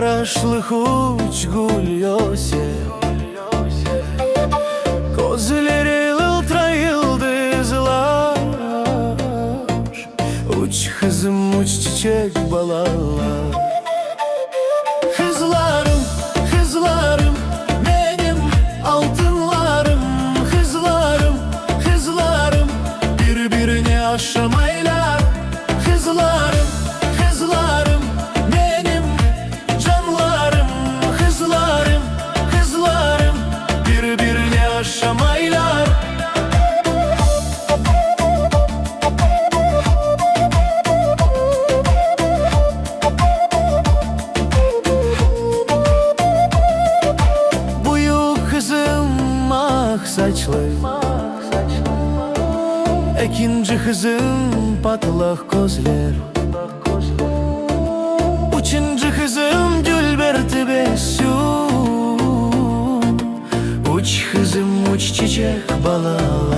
Yaraşlık uç gül yose, gözleri ultra yıldızlar. Uç kızım uç çiçek balalar. Kızlarım, kızlarım, benim altınlarım. Kızlarım, kızlarım, birbirini aşamaylar. Kızlarım, kızlarım, benim canlarım. Kızlarım, kızlarım, birbirini aşamaylar. Saçlı, ikinci kızım patlak gözler, üçüncü kızım Gülber tebessüm. Uç kızım uç çiçek balalar.